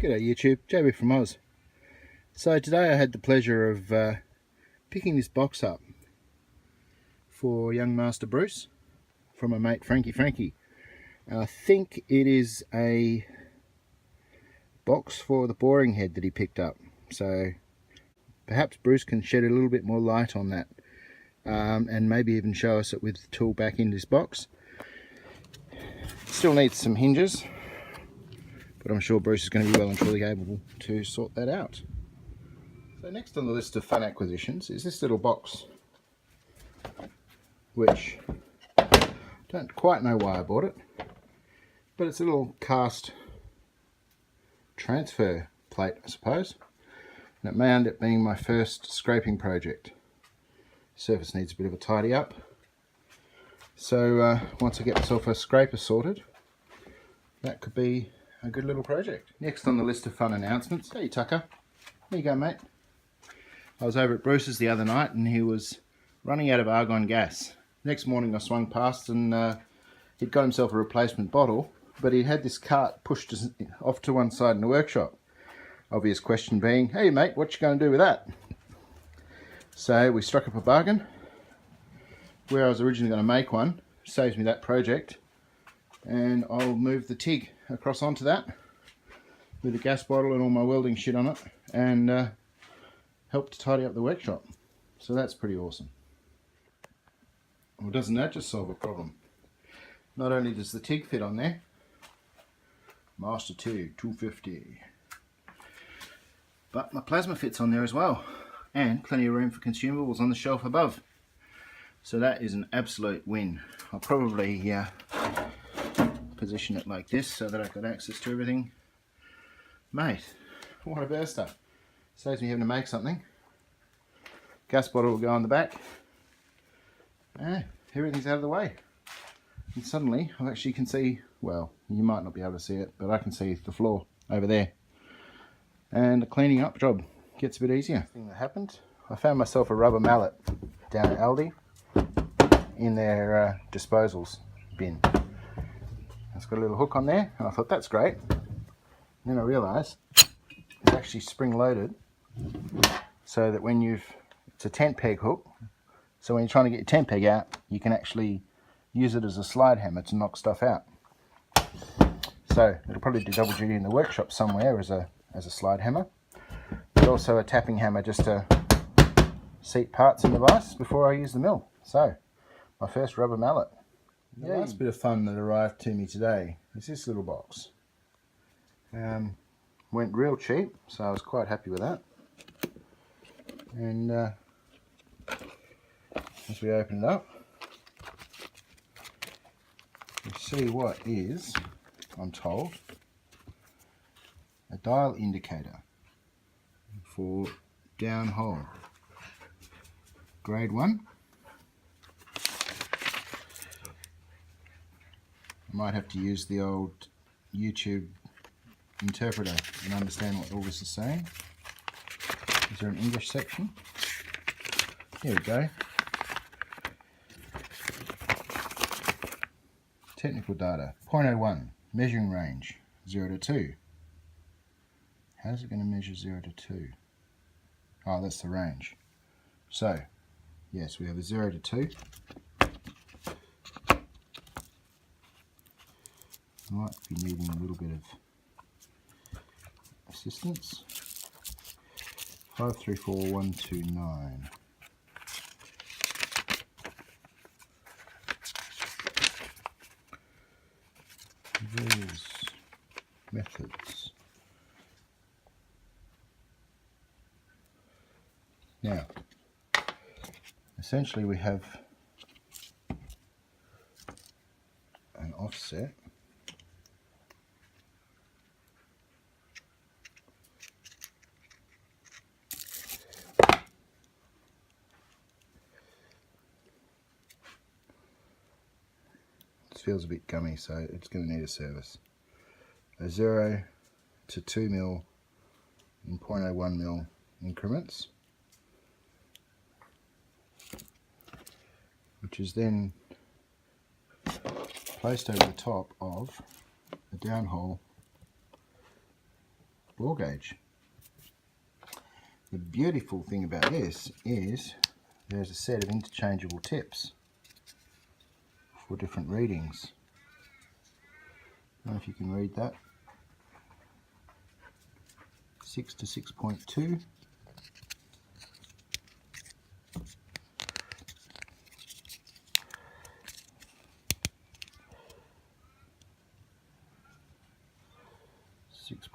G'day YouTube, JB from Oz. So today I had the pleasure of picking this box up for young Master Bruce from my mate Frankie. I think it is a box for the boring head that he picked up, so perhaps Bruce can shed a little bit more light on that and maybe even show us it with the tool back in this box. Still needs some hinges, but I'm sure Bruce is going to be well and truly able to sort that out. So next on the list of fun acquisitions is this little box, which I don't quite know why I bought it, but it's a little cast transfer plate, I suppose, and it may end up being my first scraping project. Surface needs a bit of a tidy up, so once I get myself a scraper sorted, that could be a good little project. Next on the list of fun announcements, hey Tucker, there you go mate. I was over at Bruce's the other night and he was running out of argon gas. Next morning I swung past and he'd got himself a replacement bottle, but he had this cart pushed off to one side in the workshop. Obvious question being, hey mate, what you going to do with that? So we struck up a bargain. Where I was originally going to make one, saves me that project, and I'll move the TIG across onto that with a gas bottle and all my welding shit on it, and help to tidy up the workshop. So that's pretty awesome. Well, doesn't that just solve a problem? Not only does the TIG fit on there, Master TIG 250, but my plasma fits on there as well, and plenty of room for consumables on the shelf above. So that is an absolute win. I'll probably position it like this so that I've got access to everything. Mate, what a burster. Saves me having to make something. Gas bottle will go on the back. Everything's out of the way. And suddenly I actually can see, well, you might not be able to see it, but I can see the floor over there. And the cleaning up job gets a bit easier. Thing that happened, I found myself a rubber mallet down at Aldi in their disposals bin. It's got a little hook on there, and I thought that's great. And then I realised it's actually spring loaded, so that when it's a tent peg hook, so when you're trying to get your tent peg out, you can actually use it as a slide hammer to knock stuff out. So it'll probably do double duty in the workshop somewhere as a slide hammer, but also a tapping hammer just to seat parts in the vise before I use the mill. So my first rubber mallet. The last bit of fun that arrived to me today is this little box. Went real cheap, so I was quite happy with that. And as we open it up, you see what is, I'm told, a dial indicator for downhole. Grade 1. I might have to use the old YouTube interpreter and understand what all this is saying. Is there an English section? Here we go. Technical data. 0.01. Measuring range. 0 to 2. How's it going to measure 0 to 2? Oh, that's the range. So, yes, we have a 0 to 2. Might be needing a little bit of assistance. 534129. These methods. Now, essentially we have an offset . Feels a bit gummy, so it's going to need a service. A 0 to 2 mil in 0.01 mil increments, which is then placed over the top of a downhole bore gauge. The beautiful thing about this is there's a set of interchangeable tips for different readings. I don't know if you can read that. 6 to 6.2.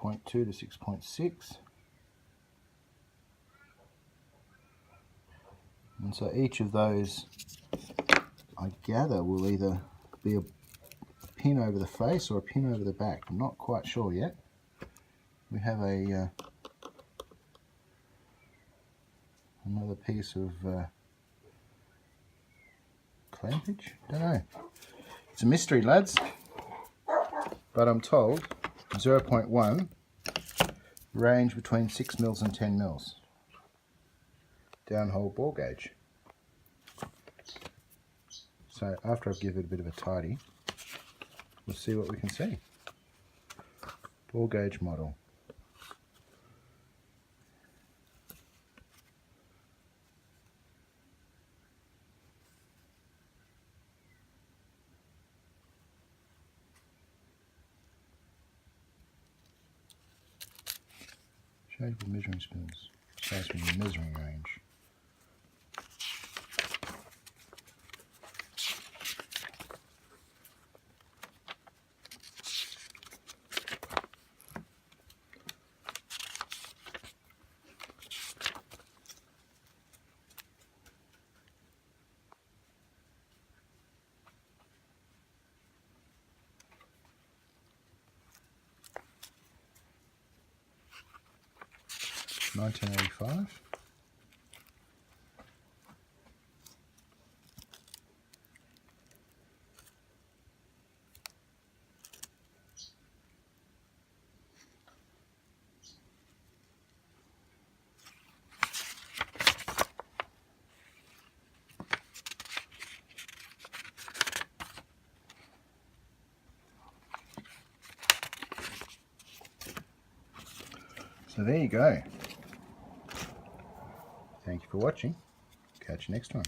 .2 to 6.6, and so each of those, I gather, will either be a pin over the face or a pin over the back. I'm not quite sure yet. We have a another piece of clampage. Don't know. It's a mystery, lads. But I'm told 0.1 range between 6 mils and 10 mils. Downhole bore gauge. So after I give it a bit of a tidy, we'll see what we can see. Bore gauge model. Changeable measuring spoons. Shows me the measuring range. $19.85. So there you go. Thank you for watching. Catch you next time.